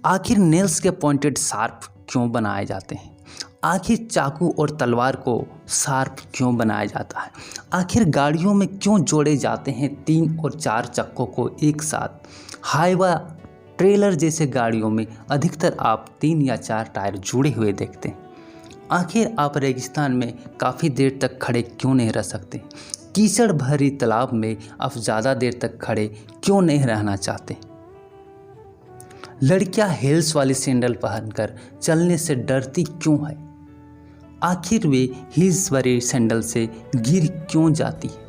आखिर नेल्स के pointed sharp क्यों बनाए जाते हैं? आखिर चाकू और तलवार को शार्प क्यों बनाया जाता है? आखिर गाड़ियों में क्यों जोड़े जाते हैं 3 और 4 चक्कों को एक साथ? हाईवा ट्रेलर जैसे गाड़ियों में अधिकतर आप 3 या 4 टायर जुड़े हुए देखते हैं। आखिर आप रेगिस्तान में काफ़ी देर तक खड़े क्यों नहीं रह सकते? कीचड़ भरी तालाब में आप ज़्यादा देर तक खड़े क्यों नहीं रहना चाहते? लड़कियां हील्स वाली सैंडल पहनकर चलने से डरती क्यों है? आखिर वे हील्स वाली सैंडल से गिर क्यों जाती है?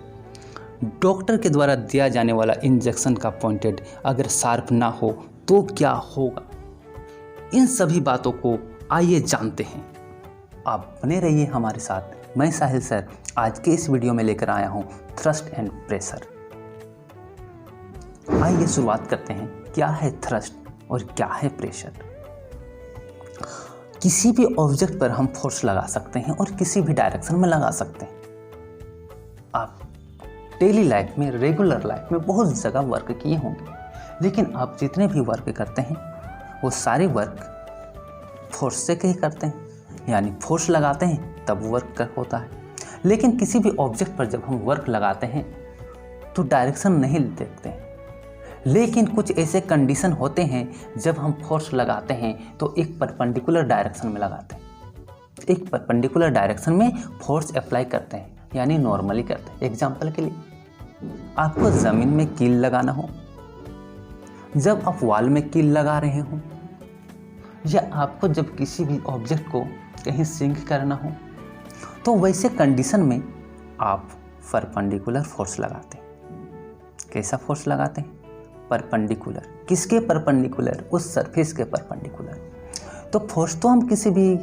डॉक्टर के द्वारा दिया जाने वाला इंजेक्शन का पॉइंटेड अगर शार्प ना हो तो क्या होगा? इन सभी बातों को आइए जानते हैं। आप बने रहिए हमारे साथ। मैं साहिल सर आज के इस वीडियो में लेकर आया हूँ थ्रस्ट एंड प्रेशर। आइए शुरुआत करते हैं। क्या है थ्रस्ट और क्या है प्रेशर? किसी भी ऑब्जेक्ट पर हम फोर्स लगा सकते हैं और किसी भी डायरेक्शन में लगा सकते हैं। आप डेली लाइफ में, रेगुलर लाइफ में बहुत जगह वर्क किए होंगे, लेकिन आप जितने भी वर्क करते हैं वो सारे वर्क फोर्स से ही करते हैं, यानी फोर्स लगाते हैं तब वर्क होता है। लेकिन किसी भी ऑब्जेक्ट पर जब हम वर्क लगाते हैं तो डायरेक्शन नहीं देखते हैं, लेकिन कुछ ऐसे कंडीशन होते हैं जब हम फोर्स लगाते हैं तो एक परपेंडिकुलर डायरेक्शन में लगाते हैं। एक परपेंडिकुलर डायरेक्शन में फोर्स अप्लाई करते हैं, यानी नॉर्मली करते हैं। एग्जांपल के लिए आपको ज़मीन में कील लगाना हो, जब आप वॉल में कील लगा रहे हो, या आपको जब किसी भी ऑब्जेक्ट को कहीं सिंक करना हो, तो वैसे कंडीशन में आप परपेंडिकुलर फोर्स लगाते हैं। कैसा फोर्स लगाते हैं? परपेंडिकुलर। किसके परपेंडिकुलर? उस सरफेस के परपेंडिकुलर। तो फोर्स तो हम किसी भी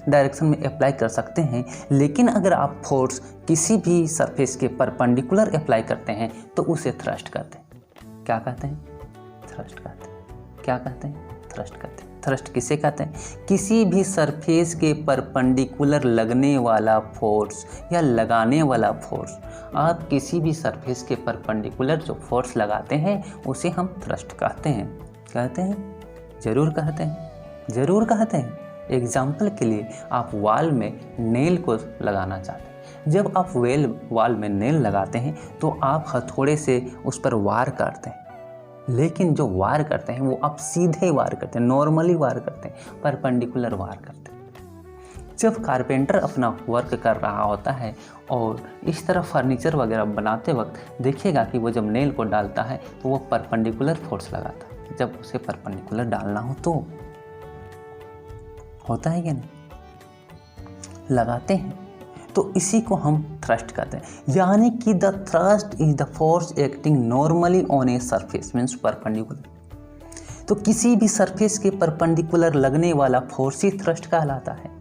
डायरेक्शन में अप्लाई कर सकते हैं, लेकिन अगर आप फोर्स किसी भी सरफेस के परपेंडिकुलर अप्लाई करते हैं तो उसे थ्रस्ट कहते हैं। क्या कहते हैं? थ्रस्ट कहते हैं। क्या कहते हैं? थ्रस्ट कहते हैं। थ्रस्ट किसे कहते हैं? किसी भी सरफेस के परपेंडिकुलर लगने वाला फोर्स या लगाने वाला फोर्स। आप किसी भी सरफेस के परपेंडिकुलर जो फोर्स लगाते हैं उसे हम थ्रस्ट कहते हैं। कहते हैं? ज़रूर कहते हैं, ज़रूर कहते हैं। एग्जाम्पल के लिए आप वॉल में नेल को लगाना चाहते हैं। जब आप वॉल में नेल लगाते हैं तो आप हथौड़े से उस पर वार करते हैं, लेकिन जो वार करते हैं वो आप सीधे वार करते हैं, नॉर्मली वार करते हैं, परपेंडिकुलर वार करते हैं। जब कारपेंटर अपना वर्क कर रहा होता है और इस तरह फर्नीचर वगैरह बनाते वक्त देखिएगा कि वो जब नेल को डालता है तो वो परपेंडिकुलर फोर्स लगाता है। जब उसे परपेंडिकुलर डालना हो तो होता है कि नहीं? लगाते हैं। तो इसी को हम थ्रस्ट कहते हैं, यानी कि the thrust is the force acting normally on a surface, means perpendicular. तो किसी भी सरफेस के परपेंडिकुलर लगने वाला फोर्स ही थ्रस्ट कहलाता है।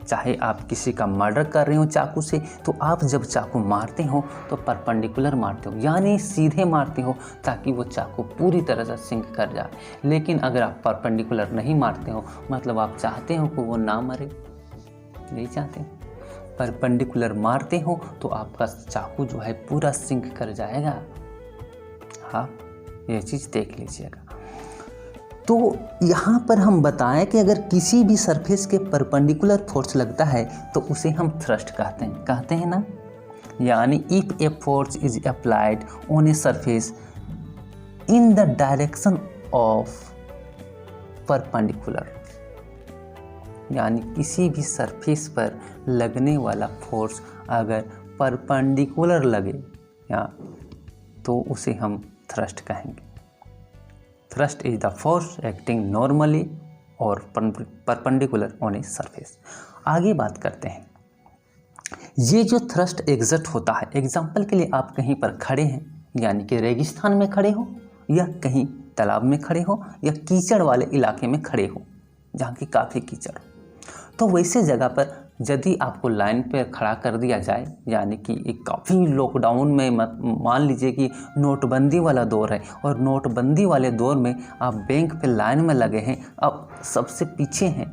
चाहे आप किसी का मर्डर कर रहे हो चाकू से, तो आप जब चाकू मारते हो तो परपेंडिकुलर मारते हो, यानी सीधे मारते हो ताकि वो चाकू पूरी तरह से सिंक कर जाए। लेकिन अगर आप परपेंडिकुलर नहीं मारते हो, मतलब आप चाहते हो कि वो ना मरे, नहीं चाहते, परपेंडिकुलर मारते हो तो आपका चाकू जो है पूरा सिंक कर जाएगा। हाँ, ये चीज़ देख लीजिएगा। तो यहाँ पर हम बताएं कि अगर किसी भी सरफेस के परपेंडिकुलर फोर्स लगता है तो उसे हम थ्रस्ट कहते हैं ना। यानी if a force is applied on a surface in the direction of perpendicular, यानी किसी भी सरफेस पर लगने वाला फोर्स अगर परपेंडिकुलर लगे या तो उसे हम थ्रस्ट कहेंगे। Thrust is the force acting normally और परपेंडिकुलर ऑन ए सरफेस। आगे बात करते हैं। ये जो थ्रस्ट एग्जर्ट होता है, एग्जाम्पल के लिए आप कहीं पर खड़े हैं, यानी कि रेगिस्तान में खड़े हो या कहीं तालाब में खड़े हो या कीचड़ वाले इलाके में खड़े हो जहाँ की काफ़ी कीचड़ हो, तो वैसे जगह पर यदि आपको लाइन पे खड़ा कर दिया जाए, यानी कि एक काफ़ी लॉकडाउन में मान लीजिए कि नोटबंदी वाला दौर है और नोटबंदी वाले दौर में आप बैंक पे लाइन में लगे हैं, अब सबसे पीछे हैं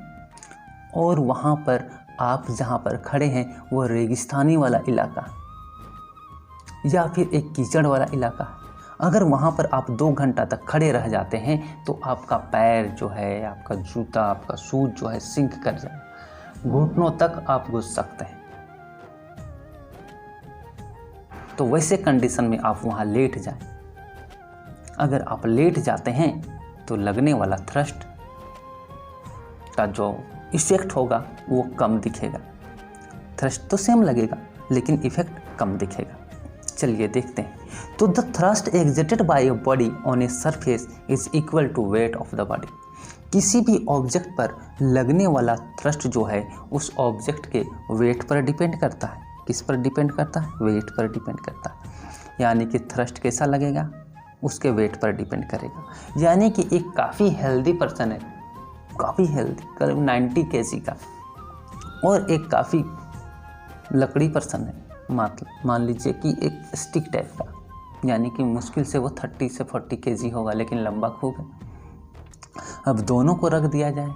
और वहाँ पर आप जहाँ पर खड़े हैं वो रेगिस्तानी वाला इलाका या फिर एक कीचड़ वाला इलाका। अगर वहाँ पर आप 2 घंटा तक खड़े रह जाते हैं तो आपका पैर जो है, आपका जूता, आपका शूज जो है सिंक कर जाए, घुटनों तक आप घुस सकते हैं। तो वैसे कंडीशन में आप वहाँ लेट जाएं। अगर आप लेट जाते हैं तो लगने वाला थ्रस्ट का जो इफेक्ट होगा वो कम दिखेगा। थ्रस्ट तो सेम लगेगा लेकिन इफेक्ट कम दिखेगा। चलिए देखते हैं। तो the thrust exerted by a body on a surface is equal to weight of the body. किसी भी ऑब्जेक्ट पर लगने वाला थ्रस्ट जो है उस ऑब्जेक्ट के वेट पर डिपेंड करता है। किस पर डिपेंड करता है? वेट पर डिपेंड करता है। यानी कि थ्रस्ट कैसा लगेगा उसके वेट पर डिपेंड करेगा। यानी कि एक काफ़ी हेल्दी पर्सन है, काफ़ी हेल्दी, करीब 90 kg का, और एक काफ़ी लकड़ी पर्सन है, मान लीजिए कि एक स्टिक टाइप का, यानी कि मुश्किल से वो 30 से 40 kg होगा लेकिन लंबा खूब है। अब दोनों को रख दिया जाए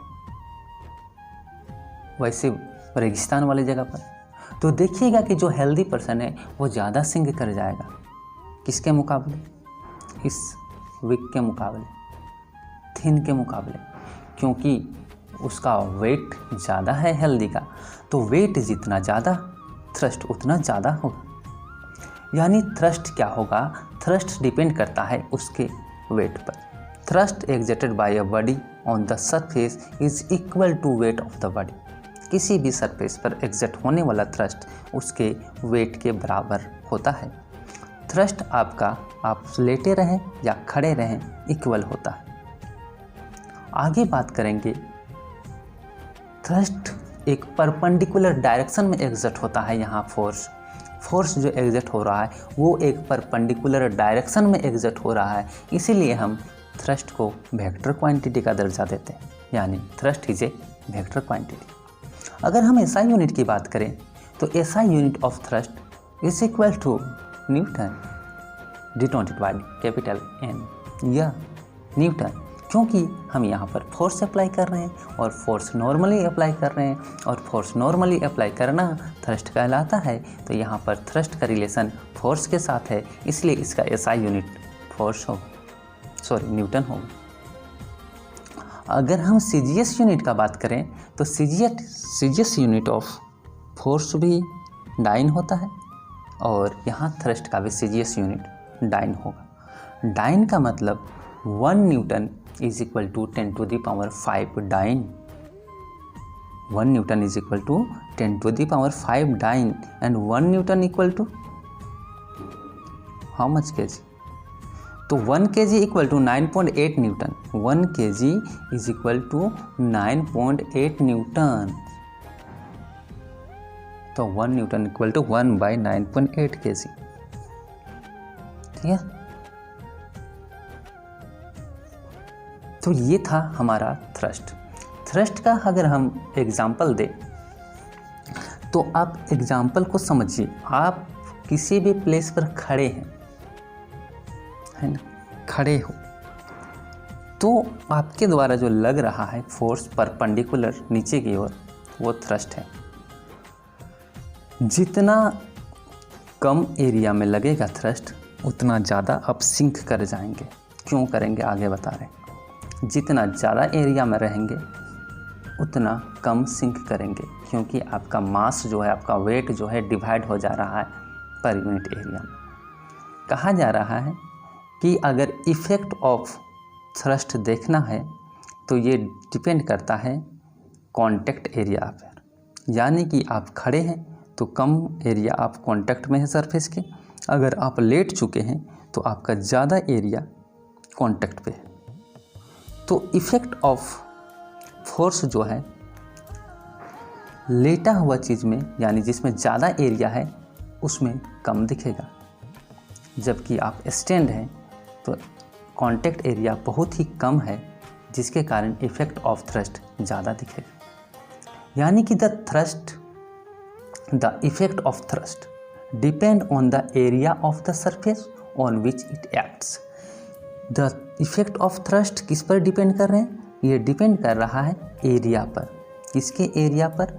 वैसे रेगिस्तान वाली जगह पर, तो देखिएगा कि जो हेल्दी पर्सन है वो ज़्यादा सिंक कर जाएगा। किसके मुकाबले? इस वीक के मुकाबले, थिन के मुकाबले, क्योंकि उसका वेट ज़्यादा है हेल्दी का। तो वेट जितना ज़्यादा थ्रस्ट उतना ज़्यादा होगा। यानी थ्रस्ट क्या होगा? थ्रस्ट डिपेंड करता है उसके वेट पर। Thrust exerted by a body on the surface is equal to weight of the body. किसी भी सरफेस पर एक्सर्ट होने वाला थ्रस्ट उसके वेट के बराबर होता है। थ्रस्ट आपका, आप लेटे रहें या खड़े रहें, इक्वल होता है। आगे बात करेंगे, थ्रस्ट एक परपेंडिकुलर डायरेक्शन में एग्जर्ट होता है। यहाँ फोर्स जो एग्जर्ट हो रहा है वो एक परपेंडिकुलर डायरेक्शन में एग्जर्ट हो रहा है, इसीलिए हम थ्रस्ट को वेक्टर क्वांटिटी का दर्जा देते हैं। यानी thrust is a vector quantity. अगर हम एसआई यूनिट की बात करें तो SI unit of thrust is equal to newton denoted by capital N या न्यूटन, क्योंकि हम यहाँ पर फोर्स अप्लाई कर रहे हैं और फोर्स नॉर्मली अप्लाई कर रहे हैं, और फोर्स नॉर्मली अप्लाई करना थ्रस्ट कहलाता है। तो यहाँ पर थ्रस्ट का रिलेशन फोर्स के साथ है, इसलिए इसका एसआई यूनिट फोर्स होगा, न्यूटन होगा। अगर हम सीजीएस यूनिट का बात करें तो सीजीएस यूनिट ऑफ फोर्स भी डाइन होता है, और यहाँ थ्रस्ट का भी सीजीएस यूनिट डाइन होगा। डाइन का मतलब 1 newton is equal to 10⁵ dyne. 1 newton is equal to 10⁵ dyne, and 1 newton equal to how much KG? तो 1 kg equal to 9.8 newton. 1 kg is equal to 9.8 newton. तो 1 newton equal to 1/9.8 kg। ठीक है, तो ये था हमारा थ्रस्ट का अगर हम एग्जाम्पल दें तो आप एग्जाम्पल को समझिए। आप किसी भी प्लेस पर खड़े हैं, है ना, खड़े हो, तो आपके द्वारा जो लग रहा है फोर्स परपेंडिकुलर नीचे की ओर, वो थ्रस्ट है। जितना कम एरिया में लगेगा थ्रस्ट उतना ज़्यादा आप सिंक कर जाएंगे। क्यों करेंगे आगे बता रहे हैं। जितना ज़्यादा एरिया में रहेंगे उतना कम सिंक करेंगे, क्योंकि आपका मास जो है, आपका वेट जो है डिवाइड हो जा रहा है पर यूनिट एरिया में। कहा जा रहा है कि अगर इफ़ेक्ट ऑफ थ्रस्ट देखना है तो ये डिपेंड करता है कांटेक्ट एरिया पर। यानी कि आप खड़े हैं तो कम एरिया आप कांटेक्ट में है सरफेस के, अगर आप लेट चुके हैं तो आपका ज़्यादा एरिया कांटेक्ट पे है। तो इफ़ेक्ट ऑफ फोर्स जो है लेटा हुआ चीज़ में, यानी जिसमें ज़्यादा एरिया है, उसमें कम दिखेगा। जबकि आप स्टैंड हैं तो कांटेक्ट एरिया बहुत ही कम है, जिसके कारण इफ़ेक्ट ऑफ थ्रस्ट ज़्यादा दिखेगा। यानी कि the effect of thrust depend on the area of the surface on which it acts. The effect of thrust किस पर डिपेंड कर रहे हैं? ये डिपेंड कर रहा है एरिया पर। किसके एरिया पर?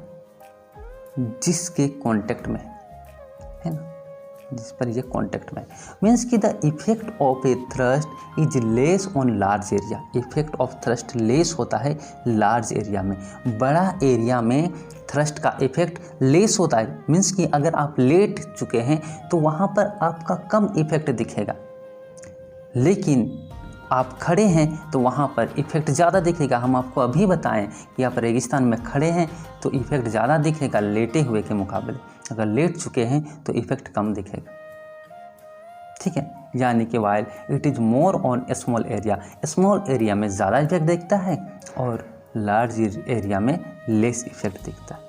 जिसके कांटेक्ट में है ना। जिस पर ये कॉन्टैक्ट में मीन्स कि the effect of A thrust is less on large area. Effect of thrust less होता है लार्ज एरिया में, बड़ा एरिया में थ्रस्ट का इफेक्ट लेस होता है। मीन्स कि अगर आप लेट चुके हैं तो वहाँ पर आपका कम इफेक्ट दिखेगा, लेकिन आप खड़े हैं तो वहाँ पर इफेक्ट ज़्यादा दिखेगा। हम आपको अभी बताएं कि आप रेगिस्तान में खड़े हैं तो इफेक्ट ज़्यादा दिखेगा लेटे हुए के मुकाबले, अगर लेट चुके हैं तो इफेक्ट कम दिखेगा। ठीक है, यानी कि while it is more on small area, small area में ज़्यादा इफेक्ट दिखता है और लार्ज एरिया में लेस इफेक्ट दिखता है।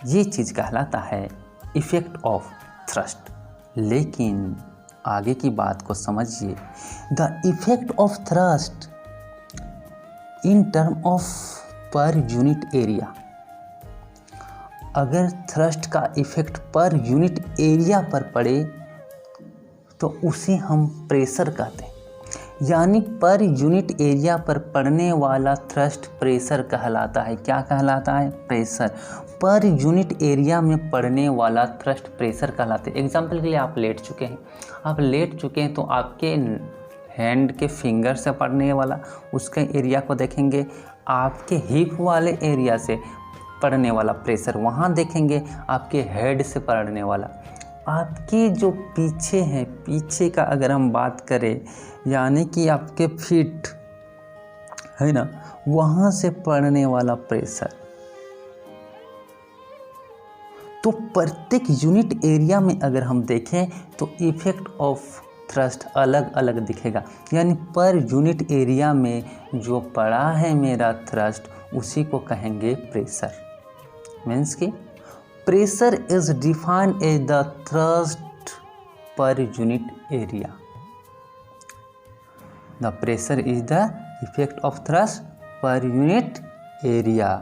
ये चीज़ कहलाता है इफेक्ट ऑफ थ्रस्ट। लेकिन आगे की बात को समझिए, the effect of thrust in term of पर यूनिट एरिया। अगर थ्रस्ट का इफेक्ट पर यूनिट एरिया पर पड़े तो उसे हम प्रेशर कहते हैं, यानी पर यूनिट एरिया पर पड़ने वाला थ्रस्ट प्रेशर कहलाता है। क्या कहलाता है? प्रेशर। पर यूनिट एरिया में पड़ने वाला थ्रस्ट प्रेशर कहलाते हैं। एग्जाम्पल के लिए आप लेट चुके हैं, तो आपके हैंड के फिंगर से पड़ने वाला उसके एरिया को देखेंगे, आपके हिप वाले एरिया से पड़ने वाला प्रेशर वहाँ देखेंगे, आपके हेड से पड़ने वाला, आपके जो पीछे हैं, पीछे का अगर हम बात करें यानी कि आपके फीट है ना, वहाँ से पड़ने वाला प्रेशर। तो प्रत्येक यूनिट एरिया में अगर हम देखें तो इफेक्ट ऑफ थ्रस्ट अलग अलग दिखेगा, यानी पर यूनिट एरिया में जो पड़ा है मेरा थ्रस्ट उसी को कहेंगे प्रेशर। मीन्स कि pressure is defined as the thrust per unit area. The pressure is the effect of thrust per unit area.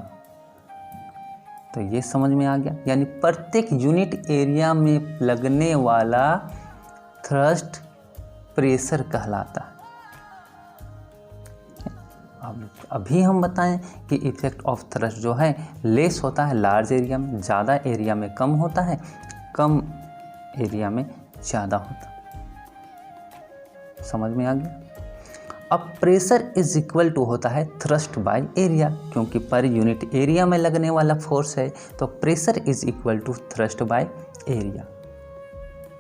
तो ये समझ में आ गया, यानी प्रत्येक यूनिट एरिया में लगने वाला थ्रस्ट प्रेशर कहलाता है। अब अभी हम बताएं कि इफेक्ट ऑफ थ्रस्ट जो है लेस होता है लार्ज एरिया में, ज़्यादा एरिया में कम होता है, कम एरिया में ज़्यादा होता है। समझ में आ गया। अब प्रेशर इज इक्वल टू होता है थ्रस्ट बाय एरिया, क्योंकि पर यूनिट एरिया में लगने वाला फोर्स है तो pressure is equal to thrust by area.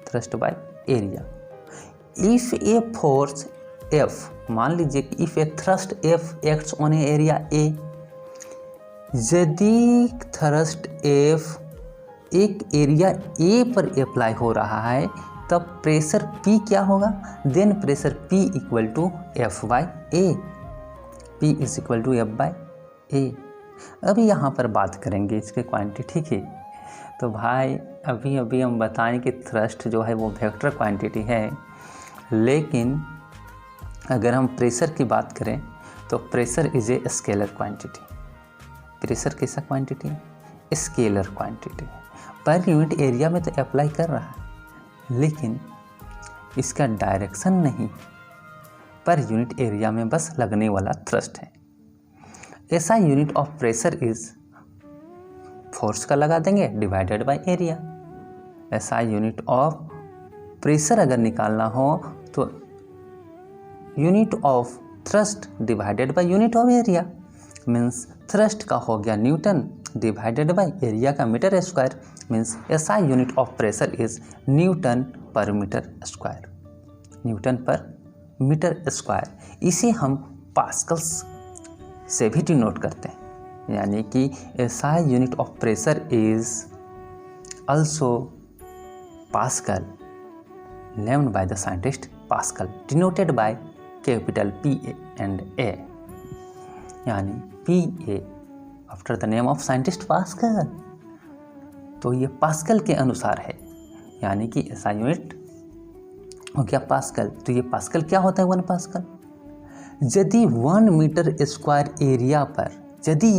Thrust by area. If a force F, मान लीजिए कि if a thrust F acts on a area A, यदि थ्रस्ट F एक एरिया A पर अप्लाई हो रहा है तब प्रेशर P क्या होगा? Then pressure P equal to F by A। P is equal to F by A। अभी यहाँ पर बात करेंगे इसके क्वांटिटी की। तो भाई अभी हम बताएं कि थ्रस्ट जो है वो वेक्टर क्वांटिटी है, लेकिन अगर हम प्रेशर की बात करें तो pressure is a scalar quantity. Pressure कैसा क्वांटिटी है? Scalar quantity. पर यूनिट एरिया में तो अप्लाई कर रहा है, लेकिन इसका डायरेक्शन नहीं, पर यूनिट एरिया में बस लगने वाला थ्रस्ट है। ऐसा unit of pressure is, force का लगा देंगे डिवाइडेड बाय एरिया। ऐसा यूनिट ऑफ प्रेशर अगर निकालना हो तो unit of thrust divided by unit of area. Means thrust का हो गया न्यूटन डिवाइडेड बाय एरिया का मीटर स्क्वायर। मीन्स ऐसा unit of pressure is Newton per metre square. Newton per metre square. इसे हम पास्कल्स से भी डिनोट करते हैं, यानी कि ऐसा unit of pressure is also Pascal, named by the scientist Pascal, denoted by capital P and A, यानी P A after the name of scientist Pascal। तो ये पास्कल के अनुसार है, यानी कि ऐसा यूनिट हो गया पास्कल। तो ये पास्कल क्या होता है? 1 पास्कल। यदि 1 मीटर स्क्वायर एरिया पर, यदि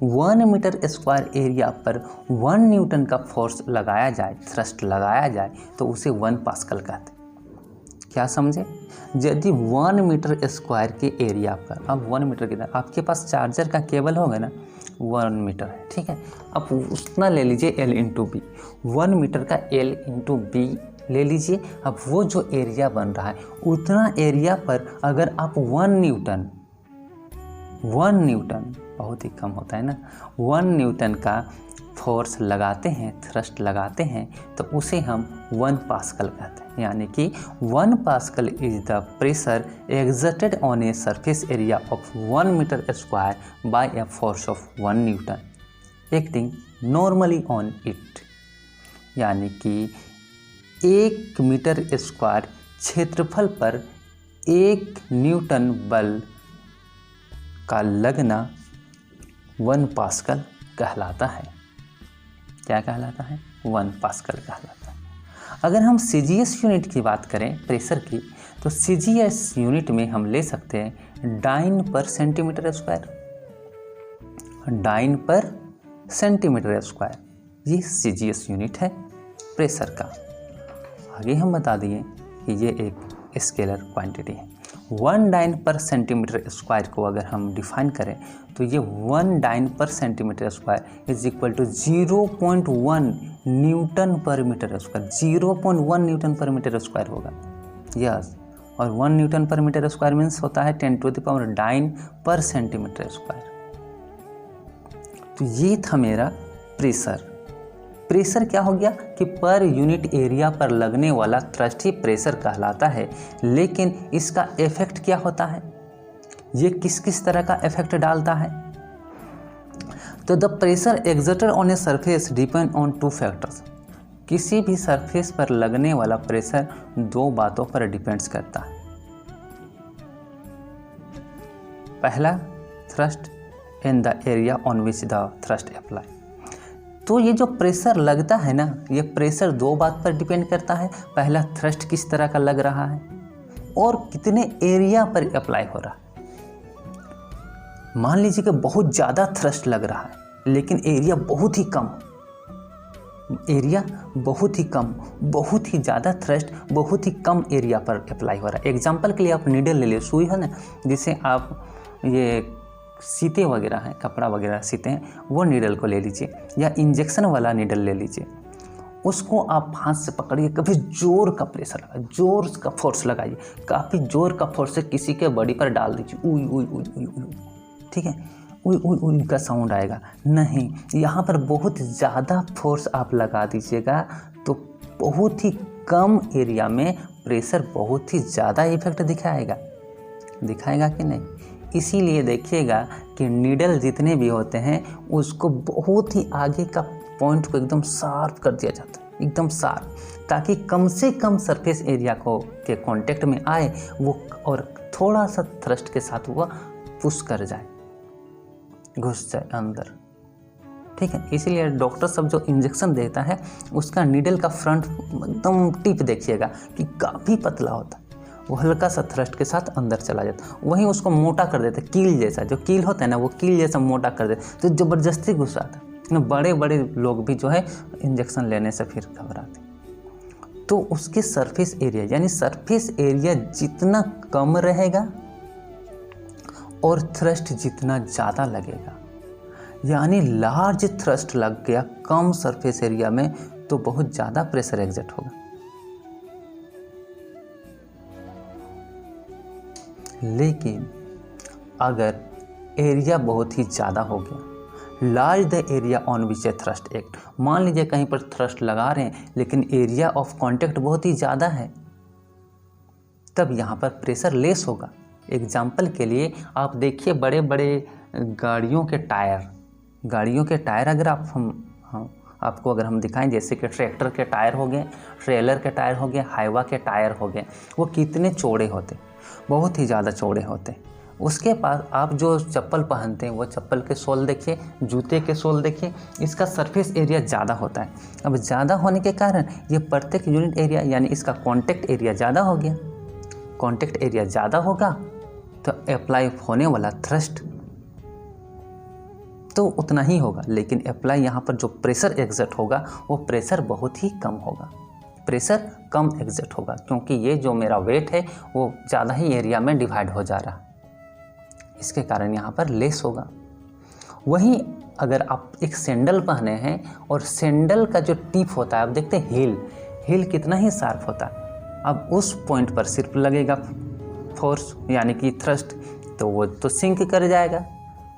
1 मीटर स्क्वायर एरिया पर 1 न्यूटन का फोर्स लगाया जाए, थ्रस्ट लगाया जाए, तो उसे 1 पास्कल कहते हैं। क्या समझे? यदि 1 मीटर स्क्वायर के एरिया पर, अब 1 मीटर कितना, आपके पास चार्जर का केबल होगा ना 1 मीटर है, ठीक है। अब उतना ले लीजिए L इंटू बी, 1 मीटर का L इंटू बी ले लीजिए। अब वो जो एरिया बन रहा है उतना एरिया पर अगर आप 1 न्यूटन बहुत ही कम होता है ना, 1 न्यूटन का फोर्स लगाते हैं, थ्रस्ट लगाते हैं, तो उसे हम 1 पास्कल कहते हैं। यानी कि 1 pascal is the pressure exerted on a surface area of 1 metre square by a force of 1 newton acting normally on it. यानी कि 1 मीटर स्क्वायर क्षेत्रफल पर 1 न्यूटन बल का लगना 1 पास्कल कहलाता है। क्या कहलाता है? 1 पास्कल कहलाता है। अगर हम CGS यूनिट की बात करें प्रेशर की, तो CGS यूनिट में हम ले सकते हैं dine per centimetre square, dine per centimetre square, ये CGS यूनिट है प्रेशर का। आगे हम बता दिए कि ये एक स्केलर क्वांटिटी है। 1 डाइन पर सेंटीमीटर स्क्वायर को अगर हम डिफाइन करें तो ये 1 dyne per centimetre square is equal to 0.1 newton per metre square. 0.1 newton per metre square होगा, यस। और 1 Newton per metre square means होता है 10⁻9 पर सेंटीमीटर स्क्वायर। तो ये था मेरा प्रेशर। प्रेशर क्या हो गया कि पर यूनिट एरिया पर लगने वाला थ्रस्ट ही प्रेशर कहलाता है। लेकिन इसका इफेक्ट क्या होता है, ये किस किस तरह का इफेक्ट डालता है? तो the pressure exerted on a surface depend on 2 factors. किसी भी सरफेस पर लगने वाला प्रेशर 2 बातों पर डिपेंड्स करता है। पहला, thrust in the area on which the thrust apply. तो ये जो प्रेशर लगता है ना, ये प्रेशर 2 बात पर डिपेंड करता है। पहला, थ्रस्ट किस तरह का लग रहा है और कितने एरिया पर अप्लाई हो रहा है। मान लीजिए कि बहुत ज़्यादा थ्रस्ट लग रहा है लेकिन एरिया बहुत ही कम, बहुत ही ज़्यादा थ्रस्ट बहुत ही कम एरिया पर अप्लाई हो रहा है। एग्जाम्पल के लिए आप नीडल ले लीजिए, सुई है ना, जिसे आप ये सीते वगैरह हैं, कपड़ा वगैरह सीते हैं, वो नीडल को ले लीजिए, या इंजेक्शन वाला नीडल ले लीजिए। उसको आप हाथ से पकड़िए, कभी जोर का प्रेशर लगाइए, जोर का फोर्स लगाइए, काफ़ी जोर का फोर्स से किसी के बॉडी पर डाल दीजिए, उई उई उई उई उई, ठीक है, उई उई उई का साउंड आएगा। नहीं, यहाँ पर बहुत ज़्यादा फोर्स आप लगा दीजिएगा तो बहुत ही कम एरिया में प्रेशर बहुत ही ज़्यादा इफेक्ट दिखाएगा कि नहीं। इसीलिए देखिएगा कि नीडल जितने भी होते हैं उसको बहुत ही आगे का पॉइंट को एकदम शार्प कर दिया जाता है, एकदम शार्प, ताकि कम से कम सरफेस एरिया को के कांटेक्ट में आए वो, और थोड़ा सा थ्रस्ट के साथ वो पुश कर जाए, घुस जाए अंदर, ठीक है। इसीलिए डॉक्टर सब जो इंजेक्शन देता है उसका नीडल का फ्रंट एकदम टिप देखिएगा कि काफ़ी पतला होता है, वो हल्का सा थ्रस्ट के साथ अंदर चला जाता है, वहीं उसको मोटा कर देते, कील जैसा, जो कील होता है ना वो कील जैसा मोटा कर देते, तो ज़बरदस्ती घुस आता है। बड़े बड़े लोग भी जो है इंजेक्शन लेने से फिर घबराते। तो उसके सरफेस एरिया, यानी सरफेस एरिया जितना कम रहेगा और थ्रस्ट जितना ज़्यादा लगेगा, यानी लार्ज थ्रस्ट लग गया कम सरफेस एरिया में तो बहुत ज़्यादा प्रेशर एग्जर्ट होगा। लेकिन अगर एरिया बहुत ही ज़्यादा हो गया, large the area on which A thrust act, मान लीजिए कहीं पर थ्रस्ट लगा रहे हैं लेकिन एरिया ऑफ कांटेक्ट बहुत ही ज़्यादा है, तब यहाँ पर प्रेशर लेस होगा। एग्जाम्पल के लिए आप देखिए बड़े बड़े गाड़ियों के टायर अगर आपको अगर हम दिखाएं, जैसे कि ट्रैक्टर के टायर हो गए, ट्रेलर के टायर हो गए, हाईवा के टायर हो गए, वो कितने चौड़े होते, बहुत ही ज़्यादा चौड़े होते। उसके पास आप जो चप्पल पहनते हैं वो चप्पल के सोल देखिए, जूते के सोल देखिए, इसका सरफेस एरिया ज़्यादा होता है। अब ज़्यादा होने के कारण ये प्रत्येक यूनिट एरिया यानी इसका कॉन्टेक्ट एरिया ज़्यादा हो गया। कॉन्टेक्ट एरिया ज़्यादा होगा तो अप्लाई होने वाला थ्रस्ट तो उतना ही होगा, लेकिन अप्लाई यहाँ पर जो प्रेशर एग्जर्ट होगा वो प्रेशर बहुत ही कम होगा। प्रेशर कम एग्जर्ट होगा, क्योंकि ये जो मेरा वेट है वो ज़्यादा ही एरिया में डिवाइड हो जा रहा, इसके कारण यहाँ पर लेस होगा। वहीं अगर आप एक सैंडल पहने हैं और सैंडल का जो टिप होता है, आप देखते हैं हील कितना ही शार्प होता है, अब उस पॉइंट पर सिर्फ लगेगा फोर्स यानी कि थ्रस्ट, तो वो तो सिंक कर जाएगा।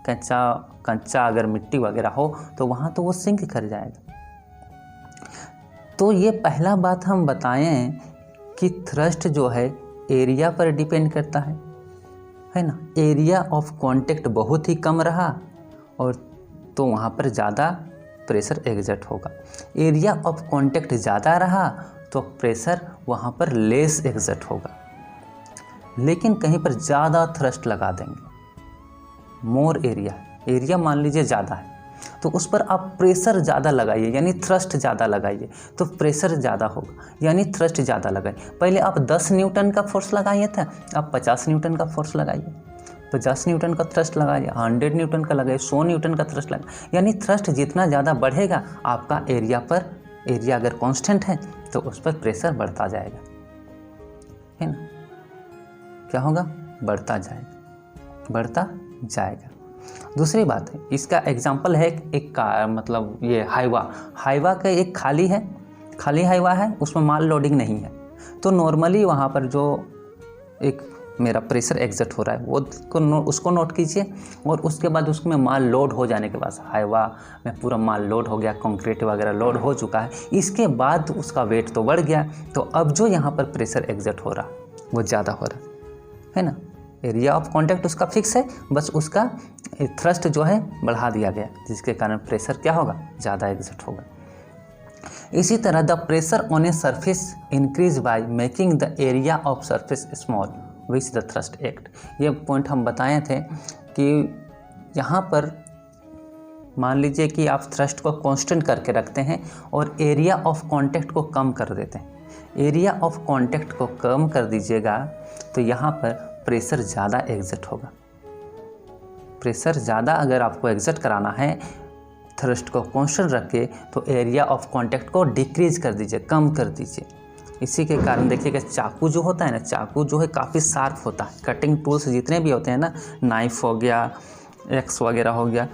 कच्चा अगर मिट्टी वगैरह हो तो वहाँ तो वो सिंक कर जाएगा। तो ये पहला बात हम बताएं कि थ्रस्ट जो है एरिया पर डिपेंड करता है ना। एरिया ऑफ कांटेक्ट बहुत ही कम रहा और तो वहाँ पर ज़्यादा प्रेशर एग्जर्ट होगा। एरिया ऑफ कांटेक्ट ज़्यादा रहा तो प्रेशर वहाँ पर लेस एग्जर्ट होगा। लेकिन कहीं पर ज़्यादा थ्रस्ट लगा देंगे, मोर एरिया मान लीजिए ज़्यादा है, तो उस पर आप प्रेशर ज़्यादा लगाइए यानी थ्रस्ट ज़्यादा लगाइए तो प्रेशर ज़्यादा होगा यानी थ्रस्ट ज़्यादा लगाइए। पहले आप 10 न्यूटन का फोर्स लगाइए था, आप 50 न्यूटन का फोर्स लगाइए, 50 न्यूटन का थ्रस्ट लगाइए, 100 न्यूटन का लगाइए, 100 न्यूटन का थ्रस्ट लगाइए, यानी थ्रस्ट जितना ज़्यादा बढ़ेगा आपका एरिया अगर कांस्टेंट है तो उस पर प्रेशर बढ़ता जाएगा, है ना। क्या होगा? बढ़ता जाएगा। दूसरी बात है, इसका एग्जाम्पल है एक कार, मतलब ये हाईवा का एक खाली हाईवा है, उसमें माल लोडिंग नहीं है, तो नॉर्मली वहाँ पर जो एक मेरा प्रेशर एग्जर्ट हो रहा है उसको नोट कीजिए। और उसके बाद उसमें माल लोड हो जाने के बाद, हाईवा में पूरा माल लोड हो गया, कंक्रीट वगैरह लोड हो चुका है, इसके बाद उसका वेट तो बढ़ गया, तो अब जो यहाँ पर प्रेशर एग्जर्ट हो रहा वो ज़्यादा हो रहा है ना। एरिया ऑफ कांटेक्ट उसका फिक्स है, बस उसका थ्रस्ट जो है बढ़ा दिया गया, जिसके कारण प्रेशर क्या होगा? ज़्यादा एग्जर्ट होगा। इसी तरह the pressure on a surface increase by making the area of surface small which the thrust act. ये पॉइंट हम बताए थे कि यहाँ पर मान लीजिए कि आप थ्रस्ट को कांस्टेंट करके रखते हैं और एरिया ऑफ कांटेक्ट को कम कर देते हैं। एरिया ऑफ कांटेक्ट को कम कर दीजिएगा तो यहाँ पर प्रेशर ज़्यादा एग्जर्ट होगा। प्रेशर ज़्यादा अगर आपको एग्जर्ट कराना है, थ्रस्ट को कांस्टेंट रख के, तो एरिया ऑफ कांटेक्ट को डिक्रीज कर दीजिए, कम कर दीजिए। इसी के कारण देखिएगा चाकू जो होता है ना, चाकू जो है काफ़ी शार्प होता है। कटिंग टूल्स जितने भी होते हैं ना, नाइफ हो गया, एक्स वगैरह हो गया,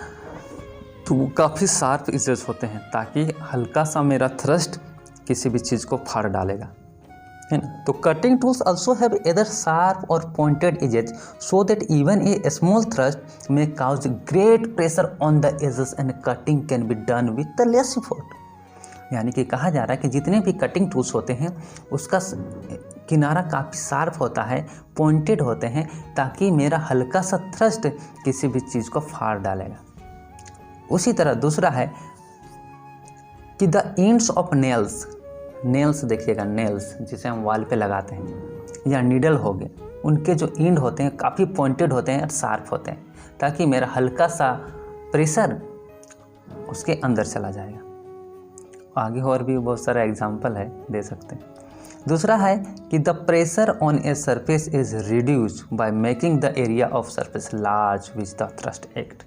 तो वो काफ़ी शार्प एजेस होते हैं, ताकि हल्का सा मेरा थ्रस्ट किसी भी चीज़ को फाड़ डालेगा, है ना। तो cutting tools also have either sharp or pointed edges so that even a small thrust may cause great pressure on the edges and cutting can be done with the less effort. यानी कि कहा जा रहा है कि जितने भी cutting tools होते हैं उसका किनारा काफ़ी शार्प होता है, पॉइंटेड होते हैं, ताकि मेरा हल्का सा थ्रस्ट किसी भी चीज़ को फाड़ डालेगा। उसी तरह दूसरा है कि द एंड्स ऑफ नेल्स देखिएगा, नेल्स जिसे हम वाल पे लगाते हैं या नीडल हो गए, उनके जो एंड होते हैं काफ़ी पॉइंटेड होते हैं और शार्प होते हैं, ताकि मेरा हल्का सा प्रेशर उसके अंदर चला जाएगा। आगे और भी बहुत सारा एग्जाम्पल है, दे सकते हैं। दूसरा है कि the pressure on a surface is reduced by making the area of surface large which the thrust act.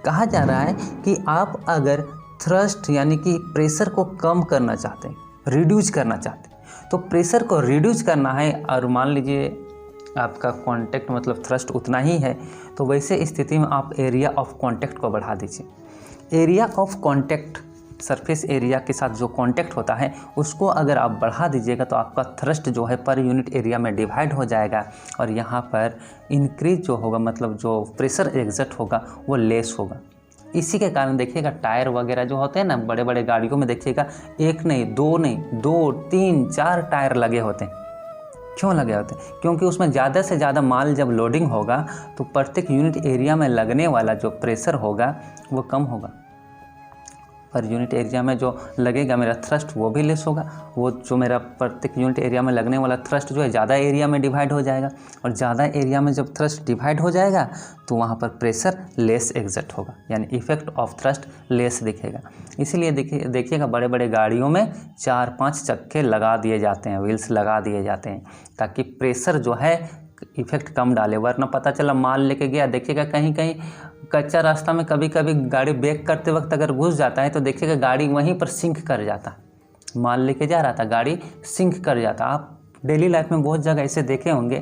कहा जा रहा है कि आप अगर थ्रस्ट यानी कि प्रेशर को कम करना चाहते हैं, रिड्यूस करना चाहते हैं, तो प्रेशर को रिड्यूस करना है और मान लीजिए आपका कांटेक्ट मतलब थ्रस्ट उतना ही है, तो वैसे स्थिति में आप एरिया ऑफ कांटेक्ट को बढ़ा दीजिए। Area of contact surface area के साथ जो कांटेक्ट होता है उसको अगर आप बढ़ा दीजिएगा तो आपका थ्रस्ट जो है पर यूनिट एरिया में डिवाइड हो जाएगा और यहाँ पर इंक्रीज जो होगा, मतलब जो प्रेशर एग्जर्ट होगा वो लेस होगा। इसी के कारण देखिएगा टायर वगैरह जो होते हैं ना, बड़े बड़े गाड़ियों में देखिएगा एक नहीं, दो, तीन, 4 टायर लगे होते हैं। क्यों लगे होते हैं? क्योंकि उसमें ज़्यादा से ज़्यादा माल जब लोडिंग होगा तो प्रत्येक यूनिट एरिया में लगने वाला जो प्रेशर होगा वो कम होगा, पर यूनिट एरिया में जो लगेगा मेरा थ्रस्ट वो भी लेस होगा। वो जो मेरा प्रत्येक यूनिट एरिया में लगने वाला थ्रस्ट जो है ज़्यादा एरिया में डिवाइड हो जाएगा, और ज़्यादा एरिया में जब थ्रस्ट डिवाइड हो जाएगा तो वहाँ पर प्रेशर लेस एग्जर्ट होगा, यानी इफेक्ट ऑफ थ्रस्ट लेस दिखेगा। इसीलिए देखिएगा बड़े बड़े गाड़ियों में 4-5 चक्के लगा दिए जाते हैं, व्हील्स लगा दिए जाते हैं, ताकि प्रेशर जो है इफेक्ट कम डाले। वरना पता चला माल लेके गया, देखिएगा कहीं कहीं कच्चा रास्ता में कभी कभी गाड़ी ब्रेक करते वक्त अगर घुस जाता है तो देखिएगा गाड़ी वहीं पर सिंक कर जाता है, माल लेके जा रहा था, गाड़ी सिंक कर जाता। आप डेली लाइफ में बहुत जगह ऐसे देखे होंगे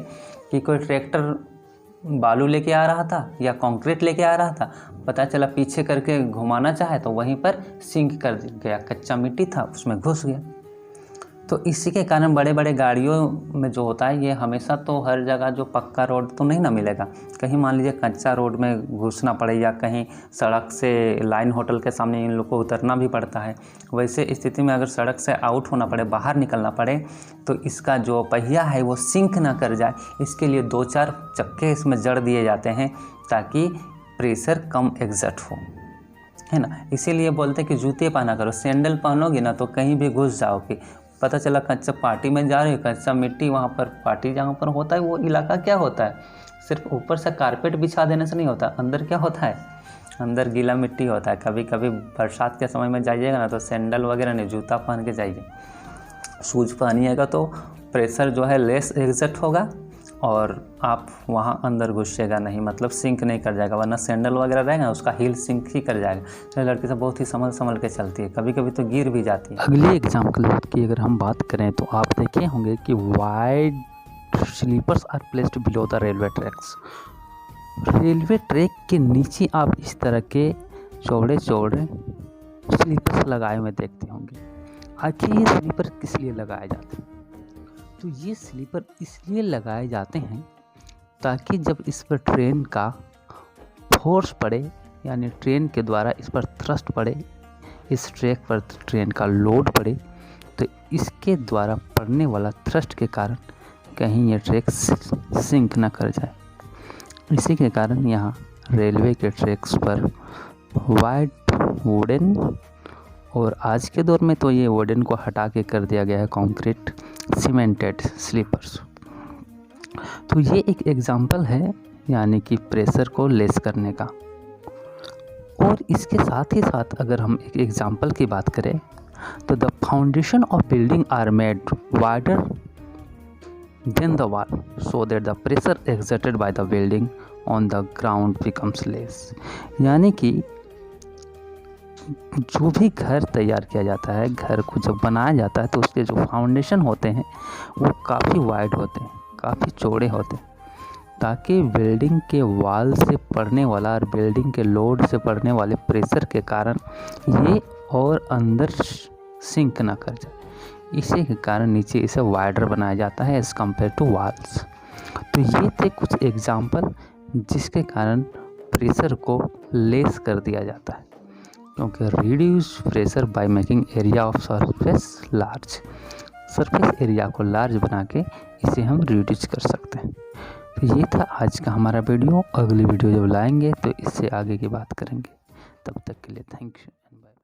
कि कोई ट्रैक्टर बालू लेके आ रहा था या कंक्रीट लेके आ रहा था, पता चला पीछे करके घुमाना चाहे तो वहीं पर सिंक कर गया, कच्चा मिट्टी था उसमें घुस गया। तो इसी के कारण बड़े बड़े गाड़ियों में जो होता है, ये हमेशा तो हर जगह जो पक्का रोड तो नहीं ना मिलेगा, कहीं मान लीजिए कच्चा रोड में घुसना पड़े या कहीं सड़क से लाइन होटल के सामने इन लोग को उतरना भी पड़ता है। वैसे स्थिति में अगर सड़क से आउट होना पड़े, बाहर निकलना पड़े, तो इसका जो पहिया है वो सिंक ना कर जाए, इसके लिए 2-4 चक्के इसमें जड़ दिए जाते हैं ताकि प्रेशर कम एग्जर्ट हो, है ना। इसीलिए बोलते हैं कि जूते पहना करो, सैंडल पहनोगे ना तो कहीं भी घुस जाओगे, पता चला कच्चा पार्टी में जा रहे हो, कच्चा मिट्टी वहाँ पर पार्टी जहाँ पर होता है वो इलाका क्या होता है, सिर्फ ऊपर से कारपेट बिछा देने से नहीं होता, अंदर क्या होता है, अंदर गीला मिट्टी होता है। कभी कभी बरसात के समय में जाइएगा ना तो सैंडल वगैरह नहीं, जूता पहन के जाइए, शूज़ पहनिएगा तो प्रेशर जो है लेस एग्जर्ट होगा और आप वहाँ अंदर घुसेगा नहीं, मतलब सिंक नहीं कर जाएगा। वरना सैंडल वगैरह रहेगा उसका हील सिंक ही कर जाएगा। तो लड़की से बहुत ही संभल के चलती है, कभी कभी तो गिर भी जाती है। अगले एग्जाम्पल की अगर हम बात करें तो आप देखे होंगे कि wide sleepers are placed below the railway tracks. Railway track के नीचे आप इस तरह के चौड़े चौड़े स्लीपर्स लगाए हुए देखते होंगे। आखिर ये स्लीपर किस लिए लगाए जाते हैं? तो ये स्लीपर इसलिए लगाए जाते हैं ताकि जब इस पर ट्रेन का फोर्स पड़े, यानी ट्रेन के द्वारा इस पर थ्रस्ट पड़े, इस ट्रैक पर ट्रेन का लोड पड़े, तो इसके द्वारा पड़ने वाला थ्रस्ट के कारण कहीं ये ट्रैक सिंक ना कर जाए। इसी के कारण यहाँ रेलवे के ट्रैक्स पर वाइड वुडन, और आज के दौर में तो ये वुडन को हटा के कर दिया गया है कंक्रीट सीमेंटेड स्लीपर्स। तो ये एक एग्जांपल है यानी कि प्रेशर को लेस करने का। और इसके साथ ही साथ अगर हम एक एग्जांपल की बात करें तो the foundation of building are made wider than the wall so that the pressure exerted by the building on the ground becomes less. यानी कि जो भी घर तैयार किया जाता है, घर को जब बनाया जाता है तो उसके जो फाउंडेशन होते हैं वो काफ़ी वाइड होते हैं, काफ़ी चौड़े होते हैं, ताकि बिल्डिंग के वॉल से पड़ने वाला और बिल्डिंग के लोड से पड़ने वाले प्रेशर के कारण ये और अंदर सिंक ना कर जाए। इसी के कारण नीचे इसे वाइडर बनाया जाता है एज़ कम्पेयर टू वॉल्स। तो ये थे कुछ एग्जाम्पल जिसके कारण प्रेशर को लेस कर दिया जाता है, क्योंकि reduce pressure by making area of surface large. Surface area को लार्ज बना के इसे हम रिड्यूस कर सकते हैं। तो ये था आज का हमारा वीडियो। अगली वीडियो जब लाएंगे तो इससे आगे की बात करेंगे। तब तक के लिए थैंक यू।